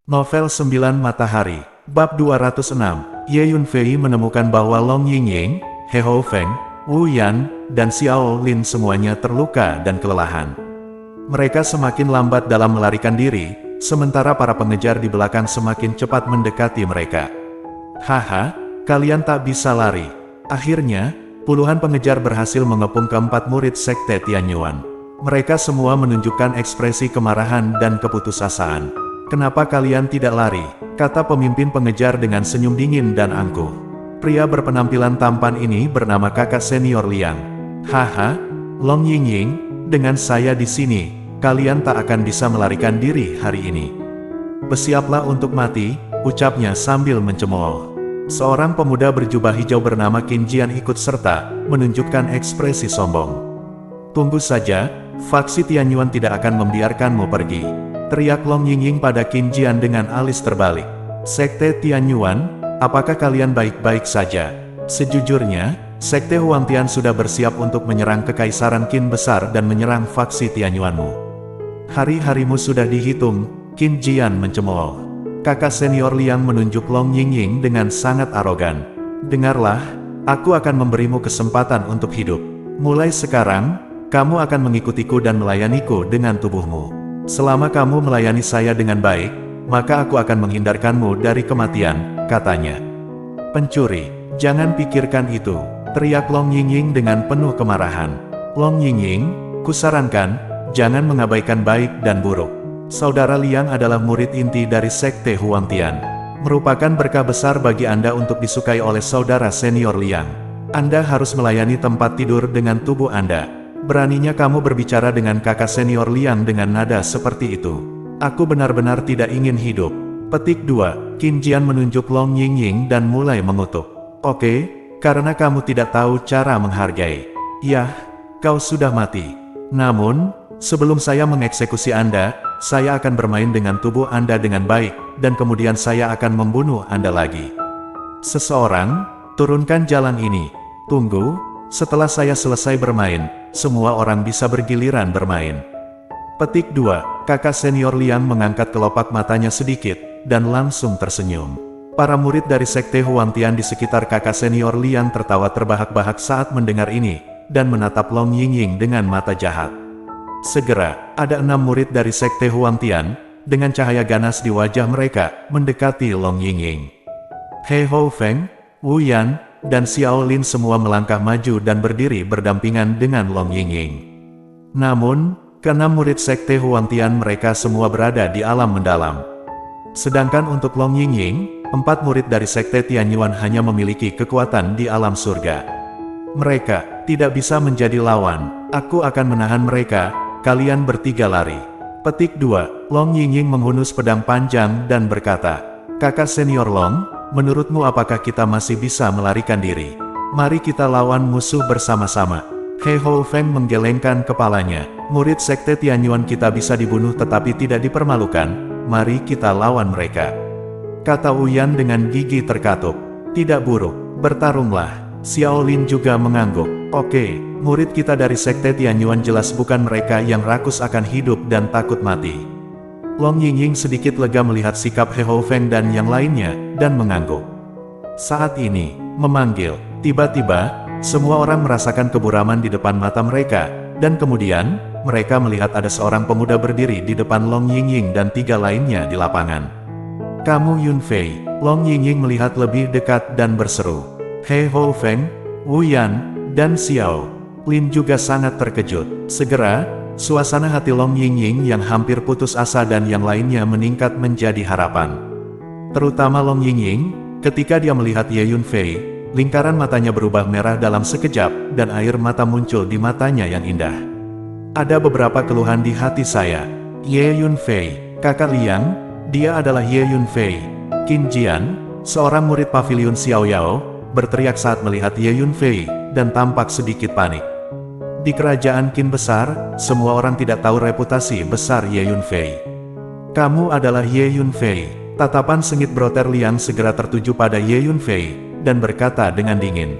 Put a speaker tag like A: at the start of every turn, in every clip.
A: Novel 9 Matahari, Bab 206, Ye Yunfei menemukan bahwa Long Yingying, He Houfeng, Wu Yan, dan Xiao Lin semuanya terluka dan kelelahan. Mereka semakin lambat dalam melarikan diri, sementara para pengejar di belakang semakin cepat mendekati mereka. Haha, kalian tak bisa lari. Akhirnya, puluhan pengejar berhasil mengepung keempat murid Sekte Tianyuan. Mereka semua menunjukkan ekspresi kemarahan dan keputusasaan. "Kenapa kalian tidak lari?" kata pemimpin pengejar dengan senyum dingin dan angkuh. Pria berpenampilan tampan ini bernama kakak senior Liang. "Haha, Long Yingying, dengan saya di sini, kalian tak akan bisa melarikan diri hari ini. Bersiaplah untuk mati," ucapnya sambil mencemooh. Seorang pemuda berjubah hijau bernama Qin Jian ikut serta, menunjukkan ekspresi sombong. "Tunggu saja, faksi Tianyuan tidak akan membiarkanmu pergi," teriak Long Yingying pada Qin Jian dengan alis terbalik. "Sekte Tianyuan, apakah kalian baik-baik saja? Sejujurnya, Sekte Huangtian sudah bersiap untuk menyerang Kekaisaran Qin besar dan menyerang faksi Tianyuanmu. Hari-harimu sudah dihitung," Qin Jian mencemooh. Kakak senior Liang menunjuk Long Yingying dengan sangat arogan. "Dengarlah, aku akan memberimu kesempatan untuk hidup. Mulai sekarang, kamu akan mengikutiku dan melayaniku dengan tubuhmu. Selama kamu melayani saya dengan baik, maka aku akan menghindarkanmu dari kematian," katanya. "Pencuri, jangan pikirkan itu," teriak Long Yingying dengan penuh kemarahan. "Long Yingying, kusarankan, jangan mengabaikan baik dan buruk. Saudara Liang adalah murid inti dari Sekte Huangtian. Merupakan berkah besar bagi Anda untuk disukai oleh saudara senior Liang. Anda harus melayani tempat tidur dengan tubuh Anda. Beraninya kamu berbicara dengan kakak senior Liang dengan nada seperti itu. Aku benar-benar tidak ingin hidup." Petik 2, Qin Jian menunjuk Long Yingying dan mulai mengutuk. "Oke, karena kamu tidak tahu cara menghargai. Yah, kau sudah mati. Namun, sebelum saya mengeksekusi Anda, saya akan bermain dengan tubuh Anda dengan baik, dan kemudian saya akan membunuh Anda lagi. Seseorang, turunkan jalan ini. Tunggu, setelah saya selesai bermain, semua orang bisa bergiliran bermain." Petik 2, kakak senior Liang mengangkat kelopak matanya sedikit, dan langsung tersenyum. Para murid dari Sekte Huangtian di sekitar kakak senior Liang tertawa terbahak-bahak saat mendengar ini, dan menatap Long Yingying dengan mata jahat. Segera, ada 6 murid dari Sekte Huangtian, dengan cahaya ganas di wajah mereka, mendekati Long Yingying. He Houfeng, Wu Yan, dan Xiao Lin semua melangkah maju dan berdiri berdampingan dengan Long Yingying. Namun, ke-6 murid Sekte Huangtian mereka semua berada di alam mendalam. Sedangkan untuk Long Yingying, 4 murid dari Sekte Tianyuan hanya memiliki kekuatan di alam surga. "Mereka tidak bisa menjadi lawan. Aku akan menahan mereka. Kalian bertiga lari." Petik 2, Long Yingying menghunus pedang panjang dan berkata, "Kakak senior Long, menurutmu apakah kita masih bisa melarikan diri? Mari kita lawan musuh bersama-sama." He Houfeng menggelengkan kepalanya. "Murid Sekte Tianyuan kita bisa dibunuh tetapi tidak dipermalukan. Mari kita lawan mereka," kata Wu Yan dengan gigi terkatup. "Tidak buruk, bertarunglah." Xiao Lin juga mengangguk. "Oke, murid kita dari Sekte Tianyuan jelas bukan mereka yang rakus akan hidup dan takut mati." Long Yingying sedikit lega melihat sikap He Houfeng dan yang lainnya, dan mengangguk. Saat ini, memanggil. Tiba-tiba, semua orang merasakan keburaman di depan mata mereka, dan kemudian, mereka melihat ada seorang pemuda berdiri di depan Long Yingying dan 3 lainnya di lapangan. "Kamu Yunfei?" Long Yingying melihat lebih dekat dan berseru. He Houfeng, Wu Yan, dan Xiao Lin juga sangat terkejut. Segera, suasana hati Long Yingying yang hampir putus asa dan yang lainnya meningkat menjadi harapan. Terutama Long Yingying, ketika dia melihat Ye Yunfei, lingkaran matanya berubah merah dalam sekejap, dan air mata muncul di matanya yang indah. "Ada beberapa keluhan di hati saya. Ye Yunfei, kakak Liang, dia adalah Ye Yunfei." Qin Jian, seorang murid pavilion Xiaoyao, berteriak saat melihat Ye Yunfei, dan tampak sedikit panik. Di kerajaan Qin besar, semua orang tidak tahu reputasi besar Ye Yunfei. "Kamu adalah Ye Yunfei." Tatapan sengit broter Liang segera tertuju pada Ye Yunfei, dan berkata dengan dingin.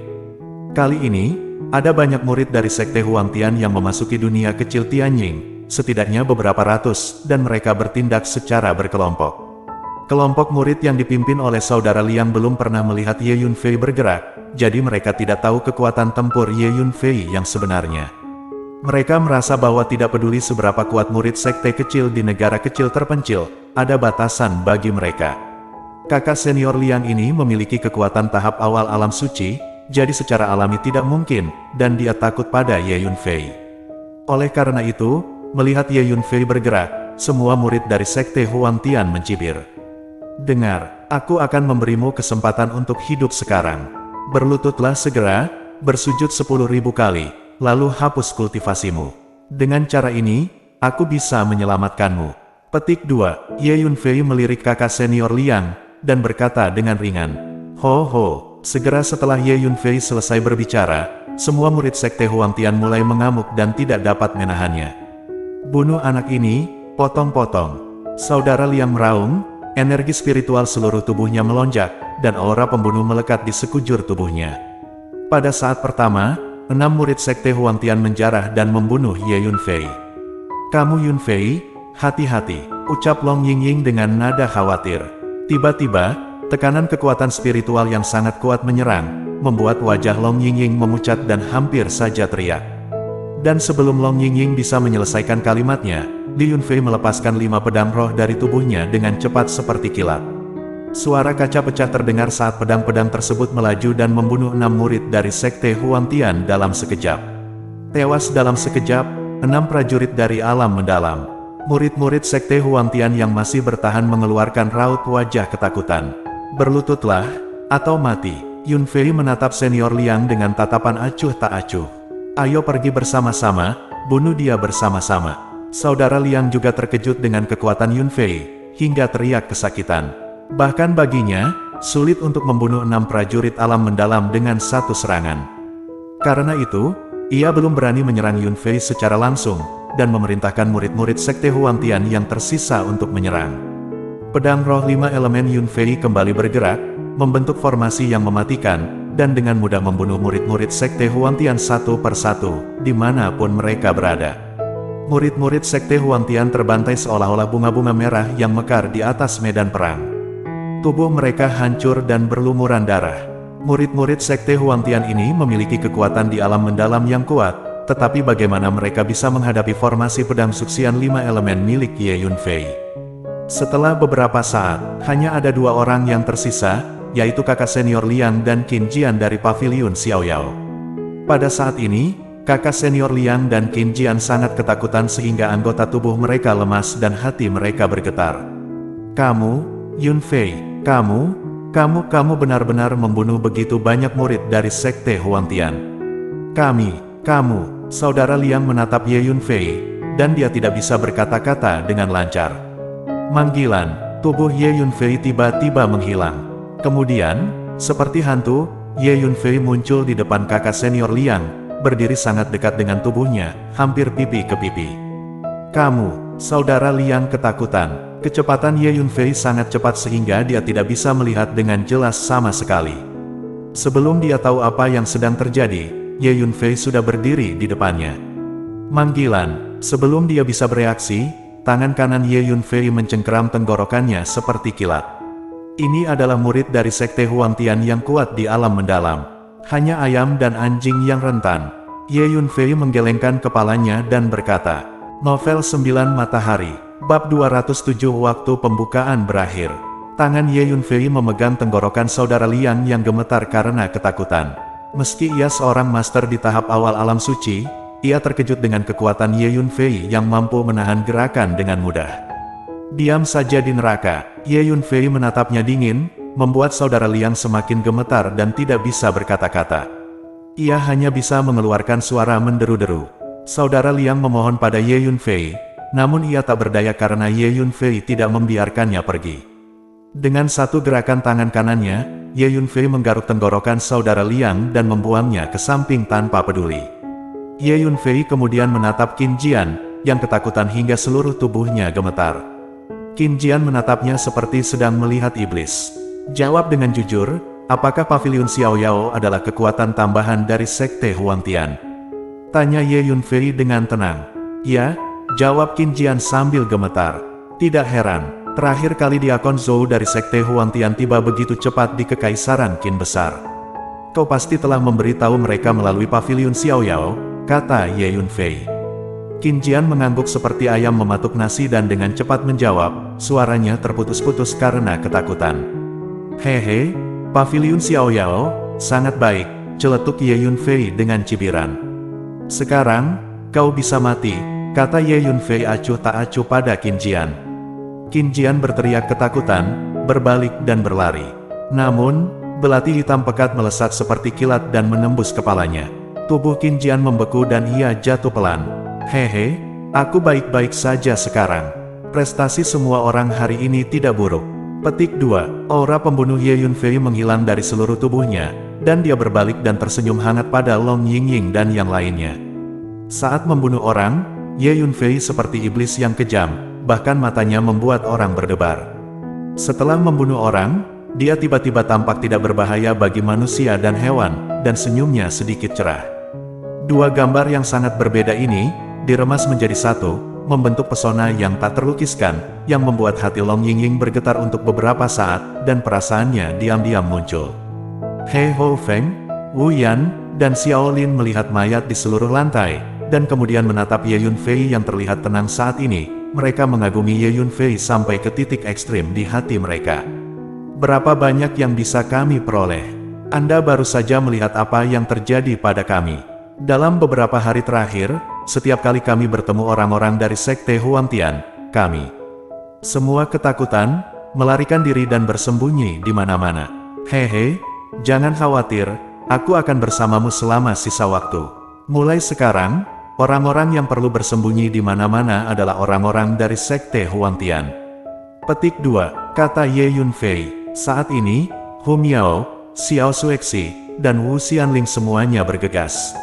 A: Kali ini, ada banyak murid dari Sekte Huangtian yang memasuki dunia kecil Tianying, setidaknya beberapa ratus, dan mereka bertindak secara berkelompok. Kelompok murid yang dipimpin oleh saudara Liang belum pernah melihat Ye Yunfei bergerak, jadi mereka tidak tahu kekuatan tempur Ye Yunfei yang sebenarnya. Mereka merasa bahwa tidak peduli seberapa kuat murid sekte kecil di negara kecil terpencil, ada batasan bagi mereka. Kakak senior Liang ini memiliki kekuatan tahap awal alam suci, jadi secara alami tidak mungkin, dan dia takut pada Ye Yunfei. Oleh karena itu, melihat Ye Yunfei bergerak, semua murid dari sekte Huangtian mencibir. Dengar, aku akan memberimu kesempatan untuk hidup sekarang. Berlututlah segera, bersujud 10.000 kali, lalu hapus kultivasimu. Dengan cara ini, aku bisa menyelamatkanmu. Petik 2. Ye Yunfei melirik kakak senior Liang, dan berkata dengan ringan, "Ho ho." Segera setelah Ye Yunfei selesai berbicara, semua murid sekte Huangtian mulai mengamuk dan tidak dapat menahannya. "Bunuh anak ini, potong-potong." Saudara Liang meraung, energi spiritual seluruh tubuhnya melonjak, dan aura pembunuh melekat di sekujur tubuhnya. Pada saat pertama, 6 murid sekte Huangtian menjarah dan membunuh Ye Yunfei. "Kamu Yunfei, hati-hati," ucap Long Yingying dengan nada khawatir. Tiba-tiba, tekanan kekuatan spiritual yang sangat kuat menyerang, membuat wajah Long Yingying memucat dan hampir saja teriak. Dan sebelum Long Yingying bisa menyelesaikan kalimatnya, Li Yunfei melepaskan 5 pedang roh dari tubuhnya dengan cepat seperti kilat. Suara kaca pecah terdengar saat pedang-pedang tersebut melaju dan membunuh 6 murid dari sekte Huangtian dalam sekejap. Tewas dalam sekejap, 6 prajurit dari alam mendalam. Murid-murid sekte Huangtian yang masih bertahan mengeluarkan raut wajah ketakutan. "Berlututlah, atau mati." Yunfei menatap senior Liang dengan tatapan acuh tak acuh. "Ayo pergi bersama-sama, bunuh dia bersama-sama." Saudara Liang juga terkejut dengan kekuatan Yunfei, hingga teriak kesakitan. Bahkan baginya, sulit untuk membunuh 6 prajurit alam mendalam dengan satu serangan. Karena itu, ia belum berani menyerang Yunfei secara langsung, dan memerintahkan murid-murid sekte Huangtian yang tersisa untuk menyerang. Pedang roh 5 elemen Yunfei kembali bergerak, membentuk formasi yang mematikan, dan dengan mudah membunuh murid-murid sekte Huangtian satu persatu, dimanapun mereka berada. Murid-murid sekte Huangtian terbantai seolah-olah bunga-bunga merah yang mekar di atas medan perang. Tubuh mereka hancur dan berlumuran darah. Murid-murid sekte Huangtian ini memiliki kekuatan di alam mendalam yang kuat, tetapi bagaimana mereka bisa menghadapi formasi pedang suksian 5 elemen milik Ye Yunfei? Setelah beberapa saat, hanya ada 2 orang yang tersisa, yaitu kakak senior Liang dan Qin Jian dari paviliun Xiaoyao. Pada saat ini, kakak senior Liang dan Qin Jian sangat ketakutan sehingga anggota tubuh mereka lemas dan hati mereka bergetar. "Kamu, Yunfei, kamu benar-benar membunuh begitu banyak murid dari sekte Huangtian." Kamu, saudara Liang menatap Ye Yunfei, dan dia tidak bisa berkata-kata dengan lancar. Manggilan, tubuh Ye Yunfei tiba-tiba menghilang. Kemudian, seperti hantu, Ye Yunfei muncul di depan kakak senior Liang, berdiri sangat dekat dengan tubuhnya, hampir pipi ke pipi. "Kamu," saudara Liang ketakutan. Kecepatan Ye Yunfei sangat cepat sehingga dia tidak bisa melihat dengan jelas sama sekali. Sebelum dia tahu apa yang sedang terjadi, Ye Yunfei sudah berdiri di depannya. Manggilan, sebelum dia bisa bereaksi, tangan kanan Ye Yunfei mencengkeram tenggorokannya seperti kilat. Ini adalah murid dari sekte Huangtian yang kuat di alam mendalam. Hanya ayam dan anjing yang rentan. Ye Yunfei menggelengkan kepalanya dan berkata, "Novel 9 Matahari, Bab 207 Waktu pembukaan berakhir." Tangan Ye Yunfei memegang tenggorokan saudara Liang yang gemetar karena ketakutan. Meski ia seorang master di tahap awal alam suci, ia terkejut dengan kekuatan Ye Yunfei yang mampu menahan gerakan dengan mudah. Diam saja di neraka, Ye Yunfei menatapnya dingin, membuat saudara Liang semakin gemetar dan tidak bisa berkata-kata. Ia hanya bisa mengeluarkan suara menderu-deru. Saudara Liang memohon pada Ye Yunfei, namun ia tak berdaya karena Ye Yunfei tidak membiarkannya pergi. Dengan satu gerakan tangan kanannya, Ye Yunfei menggaruk tenggorokan saudara Liang dan membuangnya ke samping tanpa peduli. Ye Yunfei kemudian menatap Qin Jian, yang ketakutan hingga seluruh tubuhnya gemetar. Qin Jian menatapnya seperti sedang melihat iblis. "Jawab dengan jujur, apakah paviliun Xiaoyao adalah kekuatan tambahan dari sekte Huangtian?" tanya Ye Yunfei dengan tenang. "Ya," jawab Qin Jian sambil gemetar. Tidak heran, Terakhir kali diakon Zhou dari Sekte Huangtian tiba begitu cepat di Kekaisaran Qin besar. Kau pasti telah memberitahu mereka melalui pavilion Xiaoyao, kata Ye Yunfei. Qin Jian mengangguk seperti ayam mematuk nasi dan dengan cepat menjawab, suaranya terputus-putus karena ketakutan. Hehe, pavilion Xiaoyao, sangat baik, celetuk Ye Yunfei dengan cibiran. Sekarang, kau bisa mati, kata Ye Yunfei acuh tak acuh pada Qin Jian. Qin Jian berteriak ketakutan, berbalik dan berlari. Namun, belati hitam pekat melesat seperti kilat dan menembus kepalanya. Tubuh Qin Jian membeku dan ia jatuh pelan. Hehe, aku baik-baik saja sekarang. Prestasi semua orang hari ini tidak buruk. Petik 2. Aura pembunuh Ye Yunfei menghilang dari seluruh tubuhnya, dan dia berbalik dan tersenyum hangat pada Long Yingying dan yang lainnya. Saat membunuh orang, Ye Yunfei seperti iblis yang kejam, bahkan matanya membuat orang berdebar. Setelah membunuh orang, dia tiba-tiba tampak tidak berbahaya bagi manusia dan hewan, dan senyumnya sedikit cerah. Dua gambar yang sangat berbeda ini, diremas menjadi satu, membentuk pesona yang tak terlukiskan, yang membuat hati Long Yingying bergetar untuk beberapa saat, dan perasaannya diam-diam muncul. He Hou Feng, Wu Yan, dan Xiao Lin melihat mayat di seluruh lantai, dan kemudian menatap Ye Yunfei yang terlihat tenang saat ini. Mereka mengagumi Ye Yunfei sampai ke titik ekstrim di hati mereka. Berapa banyak yang bisa kami peroleh? Anda baru saja melihat apa yang terjadi pada kami. Dalam beberapa hari terakhir, setiap kali kami bertemu orang-orang dari Sekte Huangtian, kami semua ketakutan, melarikan diri dan bersembunyi di mana-mana. Hehe, jangan khawatir, aku akan bersamamu selama sisa waktu. Mulai sekarang, orang-orang yang perlu bersembunyi di mana-mana adalah orang-orang dari Sekte Huangtian. Petik 2, kata Ye Yunfei. Saat ini, Hu Miao, Xiao Suexi, dan Wu Xianling semuanya bergegas.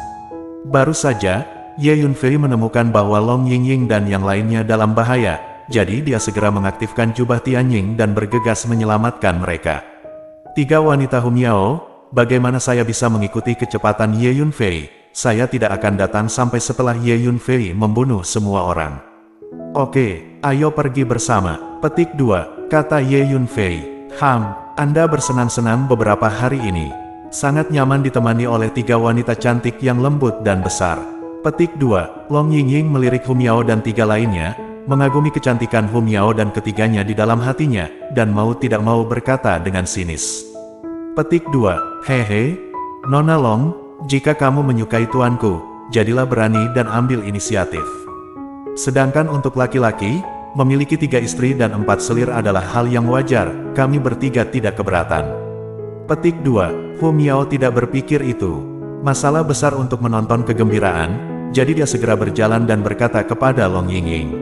A: Baru saja, Ye Yunfei menemukan bahwa Long Yingying dan yang lainnya dalam bahaya, jadi dia segera mengaktifkan jubah Tianying dan bergegas menyelamatkan mereka. Tiga wanita Hu Miao, bagaimana saya bisa mengikuti kecepatan Ye Yunfei? Saya tidak akan datang sampai setelah Ye Yunfei membunuh semua orang. Oke, ayo pergi bersama. Petik 2, kata Ye Yunfei. Anda bersenang-senang beberapa hari ini. Sangat nyaman ditemani oleh tiga wanita cantik yang lembut dan besar. Petik 2, Long Yingying melirik Hu Miao dan tiga lainnya, mengagumi kecantikan Hu Miao dan ketiganya di dalam hatinya, dan mau tidak mau berkata dengan sinis. Petik 2, hehe, Nona Long, jika kamu menyukai tuanku, jadilah berani dan ambil inisiatif. Sedangkan untuk laki-laki, memiliki 3 istri dan 4 selir adalah hal yang wajar, kami bertiga tidak keberatan. Petik 2, Hu Miao tidak berpikir itu masalah besar untuk menonton kegembiraan, jadi dia segera berjalan dan berkata kepada Long Yingying.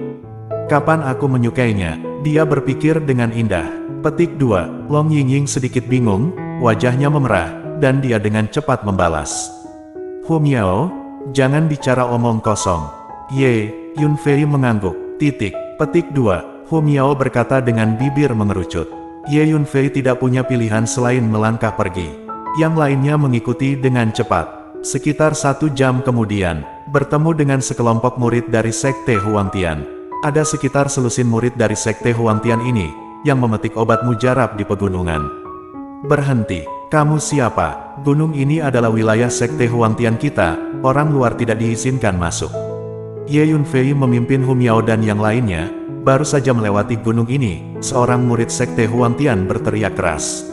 A: Kapan aku menyukainya? Dia berpikir dengan indah. Petik 2, Long Yingying sedikit bingung, wajahnya memerah, dan dia dengan cepat membalas. Hu Miao, jangan bicara omong kosong. Ye Yunfei mengangguk. Petik 2, Hu Miao berkata dengan bibir mengerucut. Ye Yunfei tidak punya pilihan selain melangkah pergi. Yang lainnya mengikuti dengan cepat. Sekitar 1 jam kemudian, bertemu dengan sekelompok murid dari Sekte Huangtian. Ada sekitar selusin murid dari Sekte Huangtian ini, yang memetik obat mujarab di pegunungan. Berhenti. Kamu siapa? Gunung ini adalah wilayah Sekte Huangtian kita, orang luar tidak diizinkan masuk. Ye Yunfei memimpin Hu Miao dan yang lainnya, baru saja melewati gunung ini, seorang murid Sekte Huangtian berteriak keras.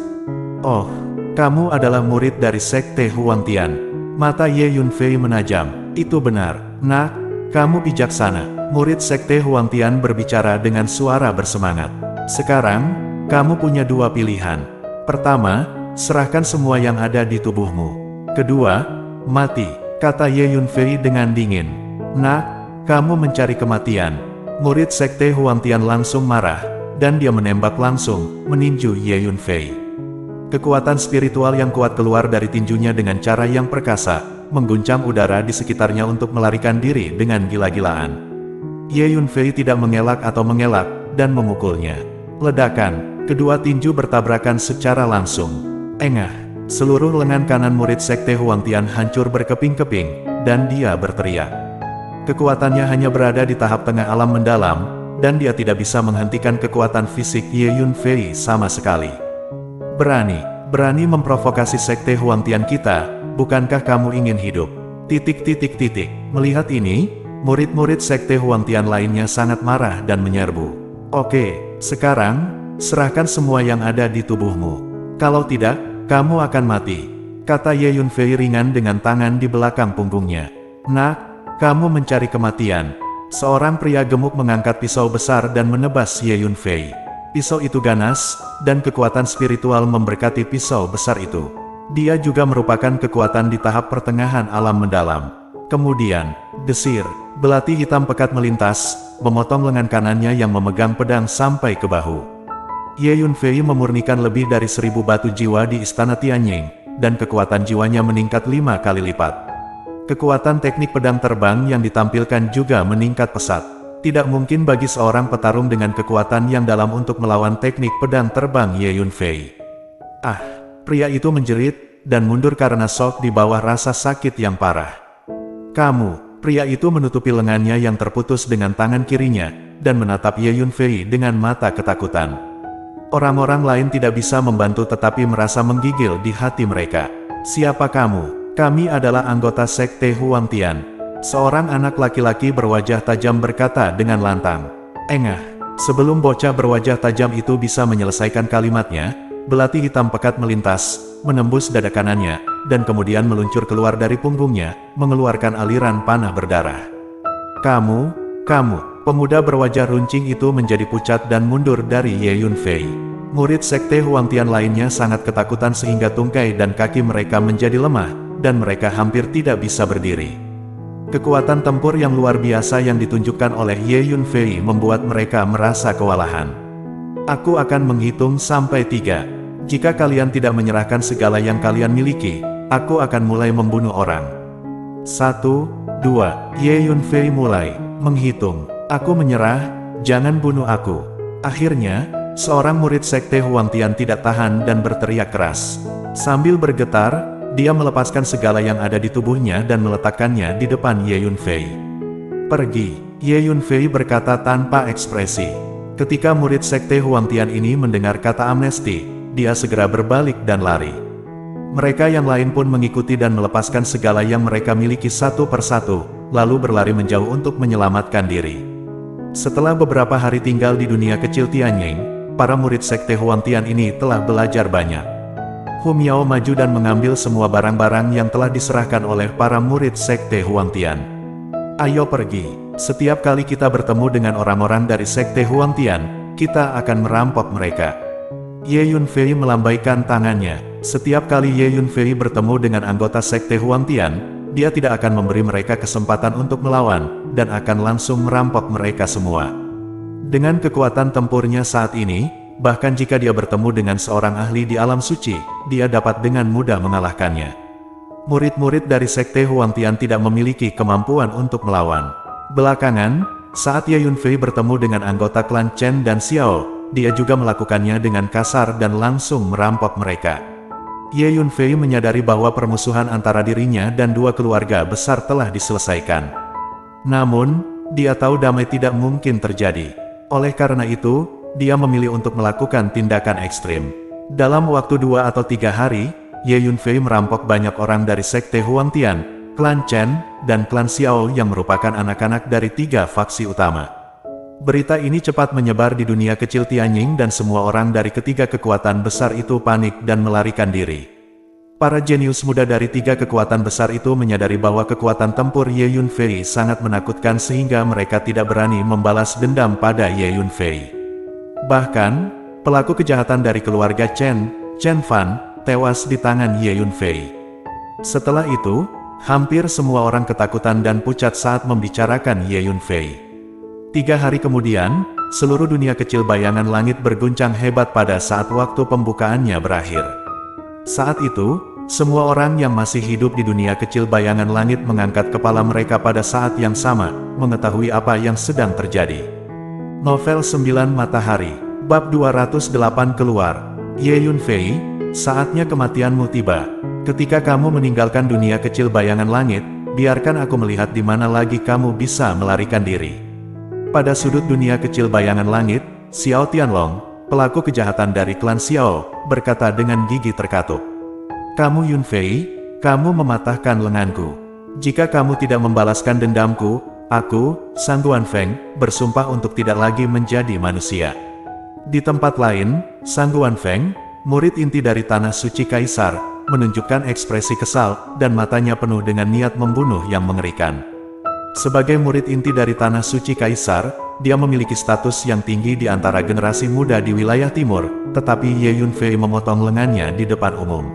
A: Oh, kamu adalah murid dari Sekte Huangtian. Mata Ye Yunfei menajam. Itu benar, nak, kamu bijaksana. Murid Sekte Huangtian berbicara dengan suara bersemangat. Sekarang, kamu punya 2 pilihan. Pertama, serahkan semua yang ada di tubuhmu. Kedua, mati, kata Ye Yunfei dengan dingin. Nak, kamu mencari kematian. Murid Sekte Huangtian langsung marah, dan dia menembak langsung, meninju Ye Yunfei. Kekuatan spiritual yang kuat keluar dari tinjunya dengan cara yang perkasa, mengguncang udara di sekitarnya untuk melarikan diri dengan gila-gilaan. Ye Yunfei tidak mengelak atau mengelak, dan memukulnya. Ledakan, kedua tinju bertabrakan secara langsung. Engah, seluruh lengan kanan murid Sekte Huangtian hancur berkeping-keping, dan dia berteriak. Kekuatannya hanya berada di tahap tengah alam mendalam, dan dia tidak bisa menghentikan kekuatan fisik Ye Yunfei sama sekali. Berani memprovokasi sekte Huangtian kita, bukankah kamu ingin hidup? Melihat ini, murid-murid sekte Huangtian lainnya sangat marah dan menyerbu. Oke, sekarang, serahkan semua yang ada di tubuhmu. Kalau tidak, kamu akan mati, kata Ye Yunfei ringan dengan tangan di belakang punggungnya. Nak, kamu mencari kematian. Seorang pria gemuk mengangkat pisau besar dan menebas Ye Yunfei. Pisau itu ganas, dan kekuatan spiritual memberkati pisau besar itu. Dia juga merupakan kekuatan di tahap pertengahan alam mendalam. Kemudian, desir, belati hitam pekat melintas, memotong lengan kanannya yang memegang pedang sampai ke bahu. Ye Yunfei memurnikan lebih dari 1000 batu jiwa di istana Tianying, dan kekuatan jiwanya meningkat 5 kali lipat. Kekuatan teknik pedang terbang yang ditampilkan juga meningkat pesat. Tidak mungkin bagi seorang petarung dengan kekuatan yang dalam untuk melawan teknik pedang terbang Ye Yunfei. Ah, pria itu menjerit, dan mundur karena shock di bawah rasa sakit yang parah. Kamu, pria itu menutupi lengannya yang terputus dengan tangan kirinya, dan menatap Ye Yunfei dengan mata ketakutan. Orang-orang lain tidak bisa membantu tetapi merasa menggigil di hati mereka. Siapa kamu? Kami adalah anggota sekte Huangtian. Seorang anak laki-laki berwajah tajam berkata dengan lantang. Engah, sebelum bocah berwajah tajam itu bisa menyelesaikan kalimatnya, belati hitam pekat melintas, menembus dada kanannya, dan kemudian meluncur keluar dari punggungnya, mengeluarkan aliran panah berdarah. Kamu, pemuda berwajah runcing itu menjadi pucat dan mundur dari Ye Yunfei. Murid sekte Huangtian lainnya sangat ketakutan sehingga tungkai dan kaki mereka menjadi lemah, dan mereka hampir tidak bisa berdiri. Kekuatan tempur yang luar biasa yang ditunjukkan oleh Ye Yunfei membuat mereka merasa kewalahan. Aku akan menghitung sampai 3. Jika kalian tidak menyerahkan segala yang kalian miliki, aku akan mulai membunuh orang. 1, 2, Ye Yunfei mulai menghitung. Aku menyerah, jangan bunuh aku. Akhirnya, seorang murid sekte Huangtian tidak tahan dan berteriak keras. Sambil bergetar, dia melepaskan segala yang ada di tubuhnya dan meletakkannya di depan Ye Yunfei. Pergi, Ye Yunfei berkata tanpa ekspresi. Ketika murid sekte Huangtian ini mendengar kata amnesti, dia segera berbalik dan lari. Mereka yang lain pun mengikuti dan melepaskan segala yang mereka miliki satu persatu, lalu berlari menjauh untuk menyelamatkan diri. Setelah beberapa hari tinggal di dunia kecil Tianying, para murid sekte Huangtian ini telah belajar banyak. Hu Miao maju dan mengambil semua barang-barang yang telah diserahkan oleh para murid sekte Huangtian. Ayo pergi, setiap kali kita bertemu dengan orang-orang dari sekte Huangtian, kita akan merampok mereka. Ye Yunfei melambaikan tangannya. Setiap kali Ye Yunfei bertemu dengan anggota sekte Huangtian, dia tidak akan memberi mereka kesempatan untuk melawan, dan akan langsung merampok mereka semua. Dengan kekuatan tempurnya saat ini, bahkan jika dia bertemu dengan seorang ahli di alam suci, dia dapat dengan mudah mengalahkannya. Murid-murid dari sekte Huangtian tidak memiliki kemampuan untuk melawan. Belakangan, saat Ye Yunfei bertemu dengan anggota klan Chen dan Xiao, dia juga melakukannya dengan kasar dan langsung merampok mereka. Ye Yunfei menyadari bahwa permusuhan antara dirinya dan dua keluarga besar telah diselesaikan. Namun, dia tahu damai tidak mungkin terjadi. Oleh karena itu, dia memilih untuk melakukan tindakan ekstrim. Dalam waktu 2 atau 3 hari, Ye Yunfei merampok banyak orang dari sekte Huangtian, klan Chen, dan klan Xiao yang merupakan anak-anak dari 3 faksi utama. Berita ini cepat menyebar di dunia kecil Tianying dan semua orang dari ketiga kekuatan besar itu panik dan melarikan diri. Para jenius muda dari 3 kekuatan besar itu menyadari bahwa kekuatan tempur Ye Yunfei sangat menakutkan sehingga mereka tidak berani membalas dendam pada Ye Yunfei. Bahkan, pelaku kejahatan dari keluarga Chen Fan, tewas di tangan Ye Yunfei. Setelah itu, hampir semua orang ketakutan dan pucat saat membicarakan Ye Yunfei. 3 hari kemudian, seluruh dunia kecil bayangan langit berguncang hebat pada saat waktu pembukaannya berakhir. Saat itu, semua orang yang masih hidup di dunia kecil bayangan langit mengangkat kepala mereka pada saat yang sama, mengetahui apa yang sedang terjadi. Novel 9 Matahari, Bab 208 keluar. Ye Yunfei, saatnya kematianmu tiba. Ketika kamu meninggalkan dunia kecil bayangan langit, biarkan aku melihat di mana lagi kamu bisa melarikan diri. Pada sudut dunia kecil bayangan langit, Xiao Tianlong, pelaku kejahatan dari klan Xiao, berkata dengan gigi terkatup. Kamu Yun Fei, kamu mematahkan lenganku. Jika kamu tidak membalaskan dendamku, aku, Sang Guan Feng, bersumpah untuk tidak lagi menjadi manusia. Di tempat lain, Sang Guan Feng, murid inti dari Tanah Suci Kaisar, menunjukkan ekspresi kesal, dan matanya penuh dengan niat membunuh yang mengerikan. Sebagai murid inti dari Tanah Suci Kaisar, dia memiliki status yang tinggi di antara generasi muda di wilayah timur, tetapi Ye Yunfei memotong lengannya di depan umum.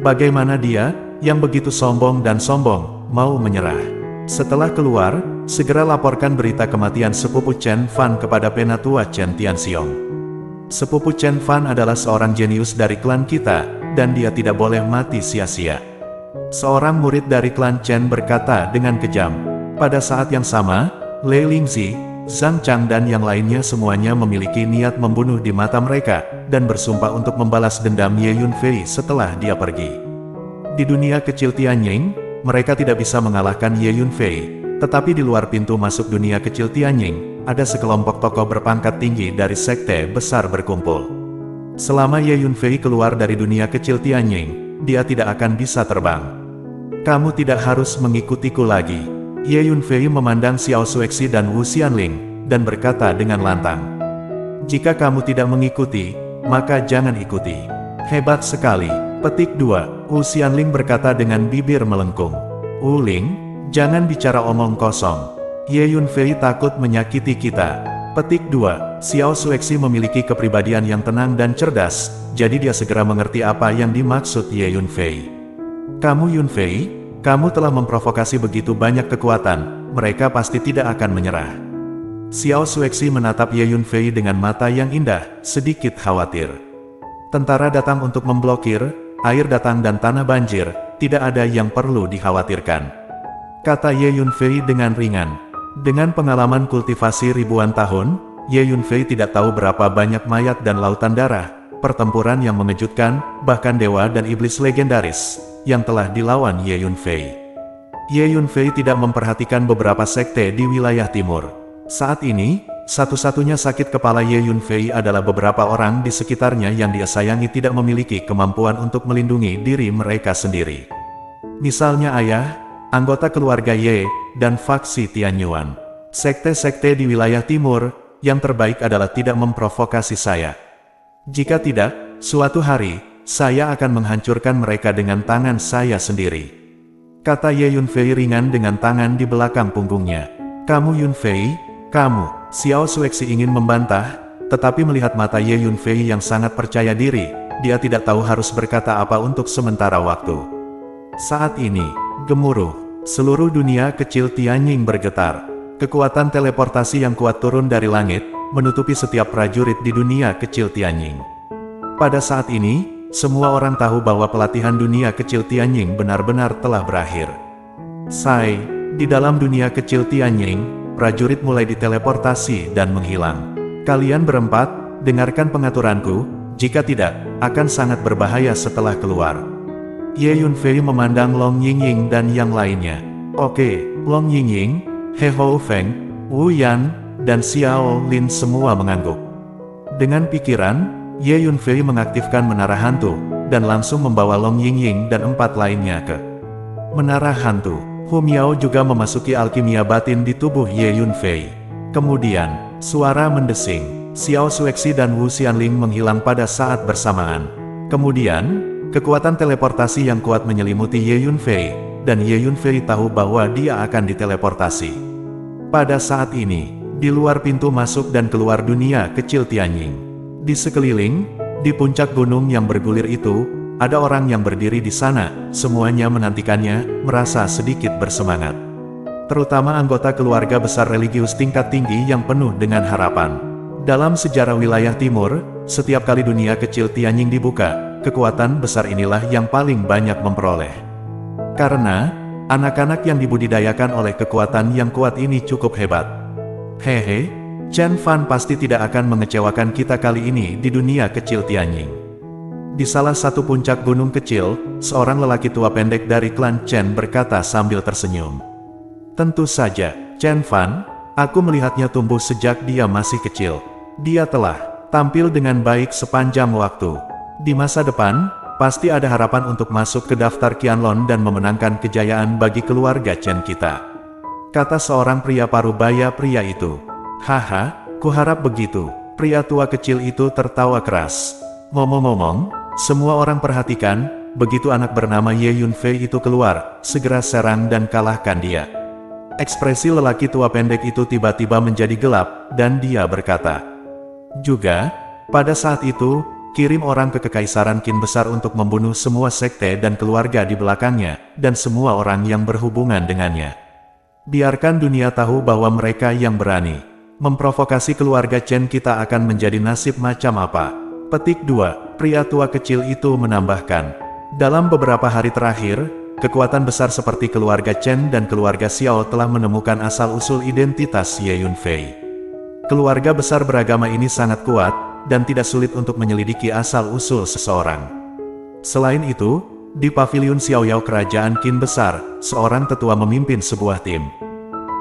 A: Bagaimana dia, yang begitu sombong dan sombong, mau menyerah? Setelah keluar, segera laporkan berita kematian sepupu Chen Fan kepada penatua Chen Tianxiong. Sepupu Chen Fan adalah seorang jenius dari klan kita, dan dia tidak boleh mati sia-sia. Seorang murid dari klan Chen berkata dengan kejam. Pada saat yang sama, Lei Lingzi, Zhang Chang dan yang lainnya semuanya memiliki niat membunuh di mata mereka, dan bersumpah untuk membalas dendam Ye Yunfei setelah dia pergi. Di dunia kecil Tianying, mereka tidak bisa mengalahkan Ye Yunfei, tetapi di luar pintu masuk dunia kecil Tianying, ada sekelompok tokoh berpangkat tinggi dari sekte besar berkumpul. Selama Ye Yunfei keluar dari dunia kecil Tianying, dia tidak akan bisa terbang. Kamu tidak harus mengikutiku lagi. Ye Yunfei memandang Xiao Suexi dan Wu Xianling, dan berkata dengan lantang. Jika kamu tidak mengikuti, maka jangan ikuti. Hebat sekali. Petik 2. Wu Xianling berkata dengan bibir melengkung. Wu Ling, jangan bicara omong kosong. Ye Yunfei takut menyakiti kita. Petik 2. Xiao Suexi memiliki kepribadian yang tenang dan cerdas, jadi dia segera mengerti apa yang dimaksud Ye Yunfei. Kamu Yunfei, kamu telah memprovokasi begitu banyak kekuatan, mereka pasti tidak akan menyerah. Xiao Suexi menatap Ye Yunfei dengan mata yang indah, sedikit khawatir. Tentara datang untuk memblokir, air datang dan tanah banjir, tidak ada yang perlu dikhawatirkan. Kata Ye Yunfei dengan ringan. Dengan pengalaman kultivasi ribuan tahun, Ye Yunfei tidak tahu berapa banyak mayat dan lautan darah, pertempuran yang mengejutkan, bahkan dewa dan iblis legendaris yang telah dilawan Ye Yunfei. Ye Yunfei tidak memperhatikan beberapa sekte di wilayah timur. Saat ini, satu-satunya sakit kepala Ye Yunfei adalah beberapa orang di sekitarnya yang dia sayangi tidak memiliki kemampuan untuk melindungi diri mereka sendiri. Misalnya ayah, anggota keluarga Ye, dan faksi Tianyuan. Sekte-sekte di wilayah timur, yang terbaik adalah tidak memprovokasi saya. Jika tidak, suatu hari, saya akan menghancurkan mereka dengan tangan saya sendiri. Kata Ye Yunfei ringan dengan tangan di belakang punggungnya. Kamu Yunfei, kamu. Xiao Suexi ingin membantah, tetapi melihat mata Ye Yunfei yang sangat percaya diri, dia tidak tahu harus berkata apa untuk sementara waktu. Saat ini, gemuruh. Seluruh dunia kecil Tianying bergetar. Kekuatan teleportasi yang kuat turun dari langit, menutupi setiap prajurit di dunia kecil Tianying. Pada saat ini, semua orang tahu bahwa pelatihan dunia kecil Tianying benar-benar telah berakhir. Sai, di dalam dunia kecil Tianying, prajurit mulai diteleportasi dan menghilang. Kalian berempat, dengarkan pengaturanku, jika tidak, akan sangat berbahaya setelah keluar. Ye Yunfei memandang Long Yingying dan yang lainnya. Oke, Long Yingying, He Houfeng, Wu Yan, dan Xiao Lin semua mengangguk. Dengan pikiran, Ye Yunfei mengaktifkan menara hantu, dan langsung membawa Long Yingying dan 4 lainnya ke menara hantu. Hu Miao juga memasuki alkimia batin di tubuh Ye Yunfei. Kemudian, suara mendesing. Xiao Suexi dan Wu Xianling menghilang pada saat bersamaan. Kemudian, kekuatan teleportasi yang kuat menyelimuti Ye Yunfei, dan Ye Yunfei tahu bahwa dia akan diteleportasi. Pada saat ini, di luar pintu masuk dan keluar dunia kecil Tianying. Di sekeliling, di puncak gunung yang bergulir itu, ada orang yang berdiri di sana, semuanya menantikannya, merasa sedikit bersemangat. Terutama anggota keluarga besar religius tingkat tinggi yang penuh dengan harapan. Dalam sejarah wilayah timur, setiap kali dunia kecil Tianying dibuka, kekuatan besar inilah yang paling banyak memperoleh. Karena, anak-anak yang dibudidayakan oleh kekuatan yang kuat ini cukup hebat. Hehe, Chen Fan pasti tidak akan mengecewakan kita kali ini di dunia kecil Tianying. Di salah satu puncak gunung kecil, seorang lelaki tua pendek dari klan Chen berkata sambil tersenyum. Tentu saja, Chen Fan, Aku melihatnya tumbuh sejak dia masih kecil. Dia telah tampil dengan baik sepanjang waktu. Di masa depan, pasti ada harapan untuk masuk ke daftar Qianlong dan memenangkan kejayaan bagi keluarga Chen kita. Kata seorang pria parubaya pria itu. Haha, kuharap begitu. Pria tua kecil itu tertawa keras. Ngomong-ngomong, semua orang perhatikan, begitu anak bernama Ye Yunfei itu keluar, segera serang dan kalahkan dia. Ekspresi lelaki tua pendek itu tiba-tiba menjadi gelap, dan dia berkata, juga, pada saat itu, kirim orang ke Kekaisaran Qin besar untuk membunuh semua sekte dan keluarga di belakangnya, dan semua orang yang berhubungan dengannya. Biarkan dunia tahu bahwa mereka yang berani memprovokasi keluarga Chen kita akan menjadi nasib macam apa. Petik 2, pria tua kecil itu menambahkan, dalam beberapa hari terakhir, kekuatan besar seperti keluarga Chen dan keluarga Xiao telah menemukan asal-usul identitas Ye Yunfei. Keluarga besar beragama ini sangat kuat, dan tidak sulit untuk menyelidiki asal-usul seseorang. Selain itu, di paviliun Xiaoyao Kerajaan Qin Besar, seorang tetua memimpin sebuah tim.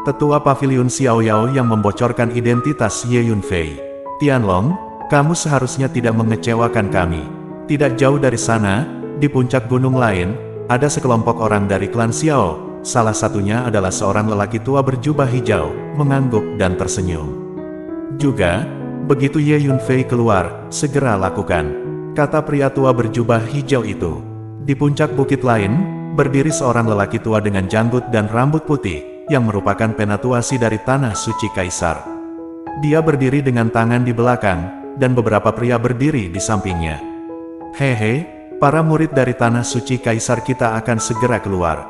A: Tetua paviliun Xiaoyao yang membocorkan identitas Ye Yunfei. Tianlong, kamu seharusnya tidak mengecewakan kami. Tidak jauh dari sana, di puncak gunung lain, ada sekelompok orang dari klan Xiao, salah satunya adalah seorang lelaki tua berjubah hijau, mengangguk dan tersenyum. Juga, begitu Ye Yunfei keluar, segera lakukan, kata pria tua berjubah hijau itu. Di puncak bukit lain, berdiri seorang lelaki tua dengan janggut dan rambut putih, yang merupakan penatuasi dari tanah suci kaisar. Dia berdiri dengan tangan di belakang, dan beberapa pria berdiri di sampingnya. Hehe, para murid dari tanah suci kaisar kita akan segera keluar.